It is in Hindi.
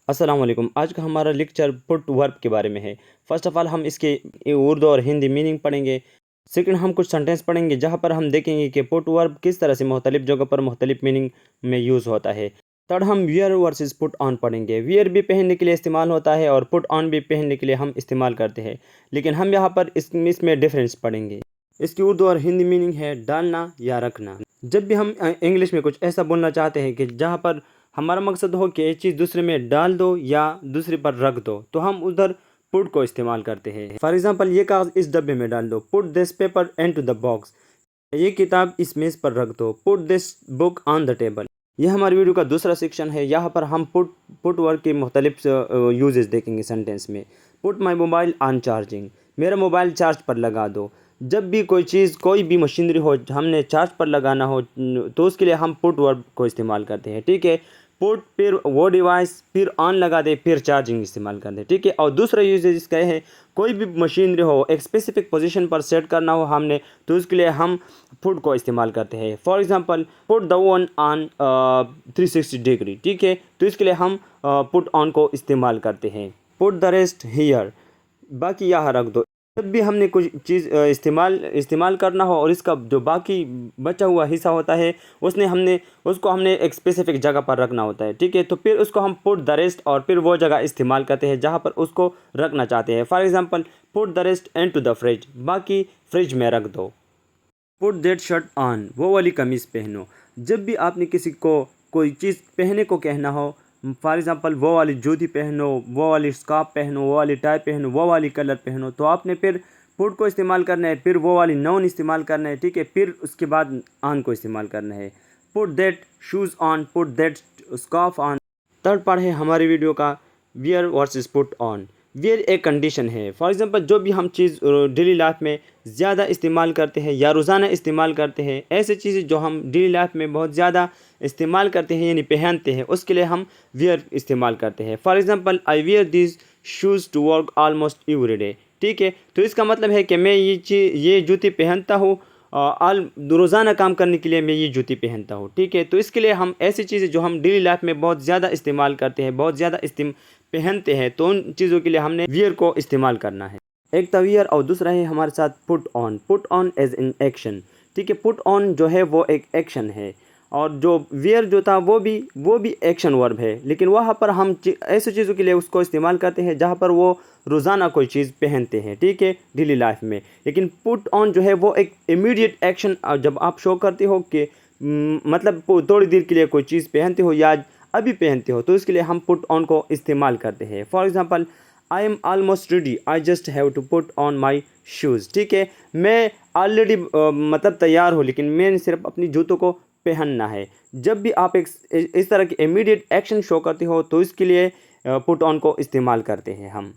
अस्सलाम वालेकुम। आज का हमारा लेक्चर पुट वर्ब के बारे में है। फ़र्स्ट ऑफ़ ऑल हम इसके उर्दू और हिंदी मीनिंग पढ़ेंगे। सेकंड हम कुछ सेंटेंस पढ़ेंगे जहाँ पर हम देखेंगे कि पुट वर्ब किस तरह से मुख्तलिफ़ जगह पर मुख्तलिफ़ मीनिंग में यूज़ होता है। थर्ड हम वियर वर्सेस पुट ऑन पढ़ेंगे। वियर भी पहनने के लिए इस्तेमाल होता है और पुट ऑन भी पहनने के लिए हम इस्तेमाल करते हैं, लेकिन हम यहाँ पर इसमें डिफरेंस पढ़ेंगे। इसकी उर्दू और हिंदी मीनिंग है डालना या रखना। जब भी हम इंग्लिश में कुछ ऐसा बोलना चाहते हैं कि जहाँ पर हमारा मकसद हो कि एक चीज़ दूसरे में डाल दो या दूसरे पर रख दो, तो हम उधर पुट को इस्तेमाल करते हैं। फॉर एग्जांपल, ये कागज़ इस डब्बे में डाल दो, put this paper into the box. ये किताब इस मेज़ पर रख दो, put this book on the table. यह हमारी वीडियो का दूसरा सेक्शन है। यहाँ पर हम पुट वर्ड के मुख्तलिफ यूजेस देखेंगे सेंटेंस में। Put my mobile on charging, मेरा मोबाइल चार्ज पर लगा दो। जब भी कोई चीज़, कोई भी मशीनरी हो, हमने चार्ज पर लगाना हो, तो उसके लिए हम पुट वर्ब को इस्तेमाल करते हैं। ठीक है, पुट फिर वो डिवाइस, फिर ऑन लगा दे, फिर चार्जिंग इस्तेमाल कर दे। ठीक है, और दूसरा यूजेज इसका है, कोई भी मशीनरी हो, एक स्पेसिफिक पोजीशन पर सेट करना हो हमने, तो उसके लिए हम पुट को इस्तेमाल करते हैं। For example, put the oven on 360 degree. ठीक है, तो इसके लिए हम पुट ऑन को इस्तेमाल करते हैं। पुट द रेस्ट हियर, बाकी यहाँ रख दो। जब भी हमने कुछ चीज़ इस्तेमाल करना हो और इसका जो बाकी बचा हुआ हिस्सा होता है, उसको हमने एक स्पेसिफिक जगह पर रखना होता है। ठीक है, तो फिर उसको हम पुट द रेस्ट और फिर वो जगह इस्तेमाल करते हैं जहाँ पर उसको रखना चाहते हैं। For example, put the rest into the fridge, बाकी फ्रिज में रख दो। पुट दैट शर्ट ऑन, वो वाली कमीज़ पहनो। जब भी आपने किसी को कोई चीज़ पहनने को कहना हो, फॉर एग्ज़ाम्पल वो वाली जूती पहनो, वो वाली स्कार्फ पहनो, वो वाली टाई पहनो, वो वाली कलर पहनो, तो आपने फिर पुट को इस्तेमाल करना है, फिर वो वाली नाउन इस्तेमाल करना है। ठीक है, फिर उसके बाद ऑन को इस्तेमाल करना है। Put that shoes on, put that scarf on. Third part है हमारी वीडियो का wear versus put on. Wear एक कंडीशन है। फॉर एग्जांपल, जो भी हम चीज़ डेली लाइफ में ज़्यादा इस्तेमाल करते हैं या रोज़ाना इस्तेमाल करते हैं, ऐसे चीज़ें जो हम डेली लाइफ में बहुत ज़्यादा इस्तेमाल करते हैं यानी पहनते हैं, उसके लिए हम वियर इस्तेमाल करते हैं। For example, I wear this shoes to work almost every day. ठीक है, तो इसका मतलब है कि मैं ये जूती पहनता हूँ, रोज़ाना काम करने के लिए मैं ये जूती पहनता हूँ। ठीक है, तो इसके लिए हम ऐसी चीज़ें जो हम डेली लाइफ में बहुत ज़्यादा इस्तेमाल करते हैं, बहुत ज़्यादा पहनते हैं, तो उन चीज़ों के लिए हमने वियर को इस्तेमाल करना है। एक तो वियर और दूसरा है हमारे साथ put on. Put on as in action. ठीक है, पुट ऑन जो है वो एक एक्शन है, और जो वियर जो था वो भी एक्शन वर्ब है, लेकिन वहाँ पर हम ऐसी चीज़ों के लिए उसको इस्तेमाल करते हैं जहाँ पर वो रोज़ाना कोई चीज़ पहनते हैं। ठीक है, डेली लाइफ में। लेकिन पुट ऑन जो है वो एक इमीडिएट एक्शन, जब आप शो करते हो कि मतलब थोड़ी देर के लिए कोई चीज़ पहनते हो या अभी पहनते हो, तो इसके लिए हम पुट ऑन को इस्तेमाल करते हैं। For example, I am almost ready, I just have to put on my shoes. ठीक है, मैं ऑलरेडी मतलब तैयार हूँ, लेकिन मैंने सिर्फ अपनी जूतों को पहनना है। जब भी आप इस तरह के इमीडिएट एक्शन शो करते हो, तो इसके लिए पुट ऑन को इस्तेमाल करते हैं हम।